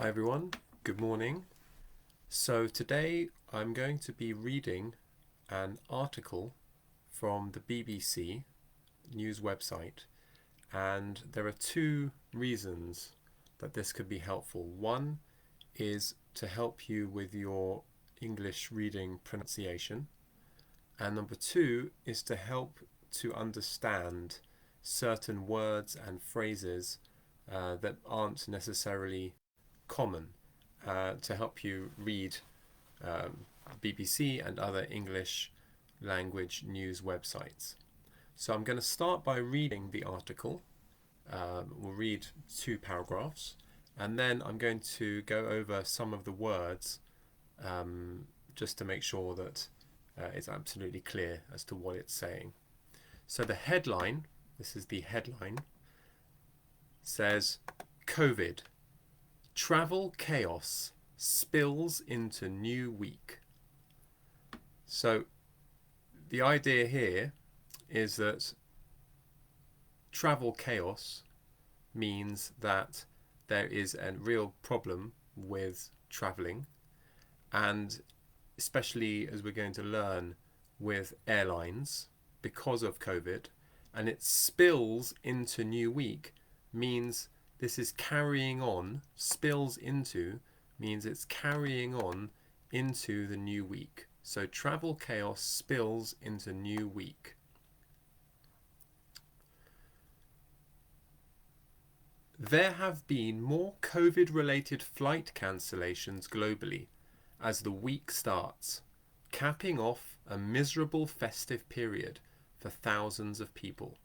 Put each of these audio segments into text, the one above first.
Hi everyone, good morning. So today I'm going to be reading an article from the BBC news website, and there are two reasons that this could be helpful. One is to help you with your English reading pronunciation, and number two is to help to understand certain words and phrases that aren't necessarily common, to help you read BBC and other English language news websites. So I'm going to start by reading the article. We'll read two paragraphs, and then I'm going to go over some of the words just to make sure that it's absolutely clear as to what it's saying. So the headline, this is the headline, says COVID. Travel chaos spills into new week. So the idea here is that travel chaos means that there is a real problem with traveling, and especially as we're going to learn with airlines because of COVID, and it spills into new week means this is carrying on. Spills into means it's carrying on into the new week. So travel chaos spills into new week. There have been more COVID-related flight cancellations globally as the week starts, capping off a miserable festive period for thousands of people.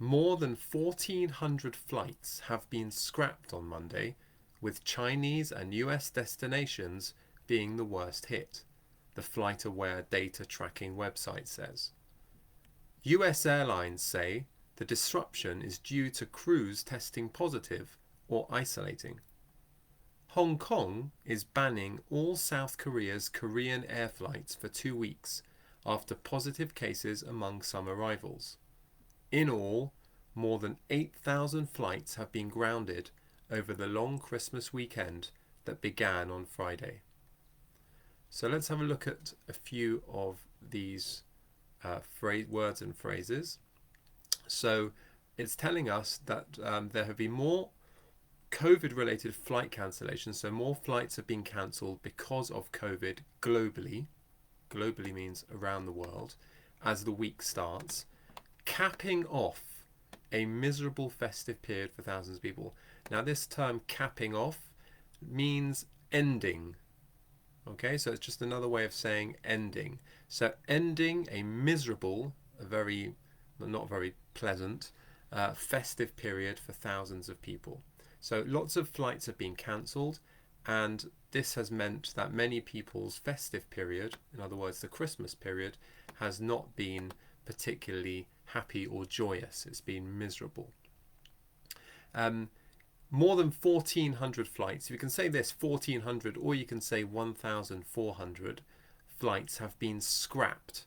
More than 1,400 flights have been scrapped on Monday, with Chinese and US destinations being the worst hit, the FlightAware data tracking website says. US airlines say the disruption is due to crews testing positive or isolating. Hong Kong is banning all South Korea's Korean air flights for 2 weeks after positive cases among some arrivals. In all, more than 8,000 flights have been grounded over the long Christmas weekend that began on Friday. So let's have a look at a few of these words and phrases. So it's telling us that there have been more COVID-related flight cancellations, so more flights have been cancelled because of COVID globally. Globally means around the world, as the week starts, capping off a miserable festive period for thousands of people. Now this term capping off means ending. Okay, so it's just another way of saying ending. So ending a miserable, not very pleasant, festive period for thousands of people. So lots of flights have been cancelled, and this has meant that many people's festive period, in other words the Christmas period, has not been particularly happy or joyous. It's been miserable. More than 1,400 flights. You can say this 1,400, or you can say 1,400 flights have been scrapped.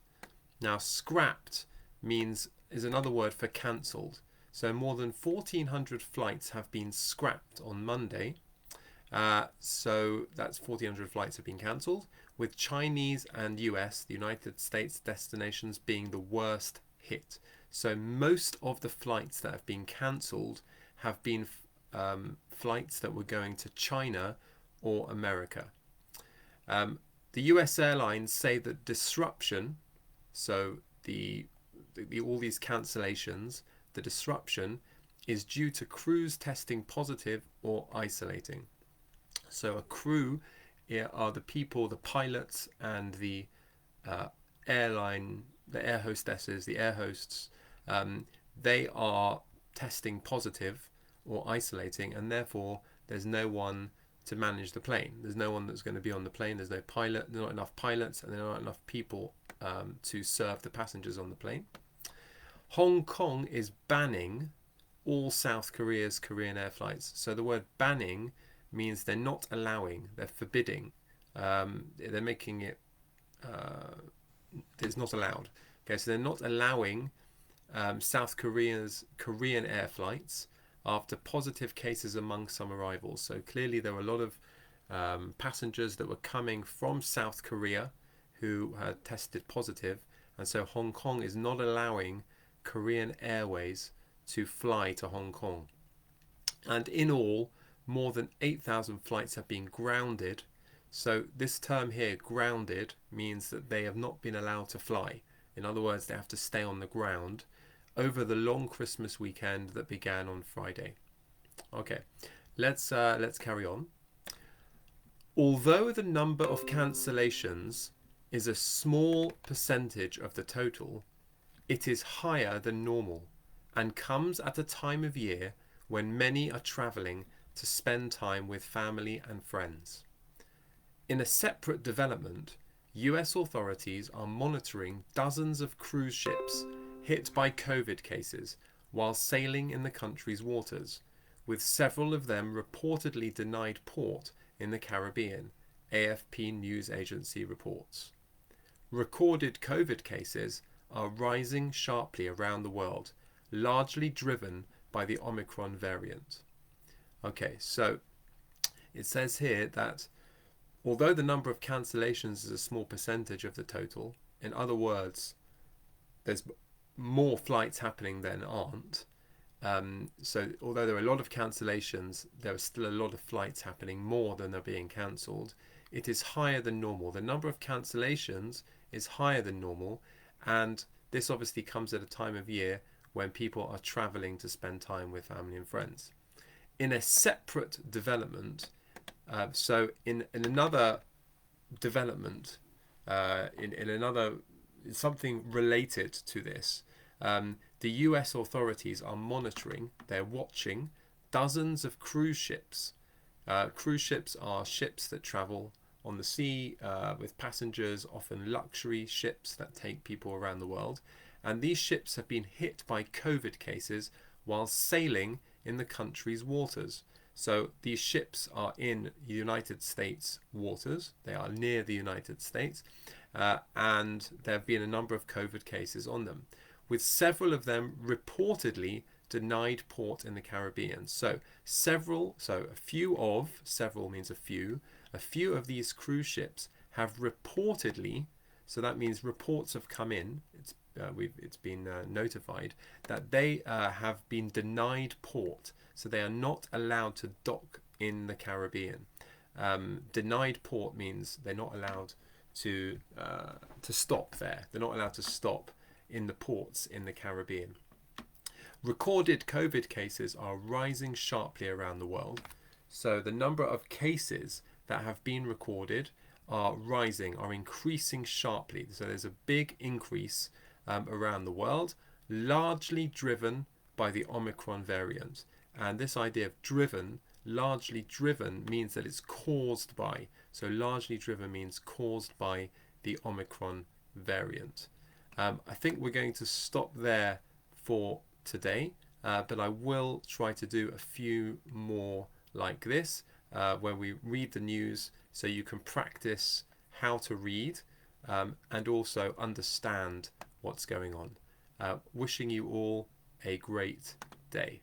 Now scrapped is another word for cancelled. So more than 1,400 flights have been scrapped on Monday. So that's 1,400 flights have been cancelled, with Chinese and US, the United States destinations, being the worst hit. So most of the flights that have been cancelled have been flights that were going to China or America. The US airlines say that disruption, so all these cancellations, the disruption is due to crews testing positive or isolating. So a crew are the people, the pilots and the air hostesses, the air hosts. They are testing positive or isolating, and therefore there's no one to manage the plane. There's no one that's going to be on the plane. There's no pilot. There's not enough pilots, and there are not enough people to serve the passengers on the plane. Hong Kong is banning all South Korea's Korean air flights. So the word banning means they're not allowing, they're forbidding. They're making it, it's not allowed. Okay, so they're not allowing South Korea's Korean air flights after positive cases among some arrivals. So clearly there were a lot of passengers that were coming from South Korea who had tested positive, and so Hong Kong is not allowing Korean Airways to fly to Hong Kong. And in all, more than 8,000 flights have been grounded. So this term here, grounded, means that they have not been allowed to fly. In other words, they have to stay on the ground over the long Christmas weekend that began on Friday. Okay, let's carry on. Although the number of cancellations is a small percentage of the total, it is higher than normal and comes at a time of year when many are travelling to spend time with family and friends. In a separate development, US authorities are monitoring dozens of cruise ships hit by COVID cases while sailing in the country's waters, with several of them reportedly denied port in the Caribbean, AFP news agency reports. Recorded COVID cases are rising sharply around the world, largely driven by the Omicron variant. Okay, so it says here that although the number of cancellations is a small percentage of the total, in other words, there's more flights happening than aren't. So although there are a lot of cancellations, there are still a lot of flights happening, more than are being cancelled. It is higher than normal. The number of cancellations is higher than normal, and this obviously comes at a time of year when people are travelling to spend time with family and friends. In a separate development, so in another development, in another, something related to this, the US authorities are monitoring, they're watching dozens of cruise ships. Cruise ships are ships that travel on the sea with passengers, often luxury ships that take people around the world. And these ships have been hit by COVID cases while sailing in the country's waters. So these ships are in United States waters, they are near the United States, and there have been a number of COVID cases on them, with several of them reportedly denied port in the Caribbean. So several means a few of these cruise ships have reportedly, so that means reports have come in, it's been notified that they have been denied port, so they are not allowed to dock in the Caribbean. Denied port means they're not allowed to stop there. They're not allowed to stop in the ports in the Caribbean. Recorded COVID cases are rising sharply around the world. So the number of cases that have been recorded are increasing sharply. So there's a big increase around the world, largely driven by the Omicron variant. And this idea of largely driven means that it's caused by. So largely driven means caused by the Omicron variant. I think we're going to stop there for today, but I will try to do a few more like this, where we read the news so you can practice how to read and also understand what's going on. Wishing you all a great day.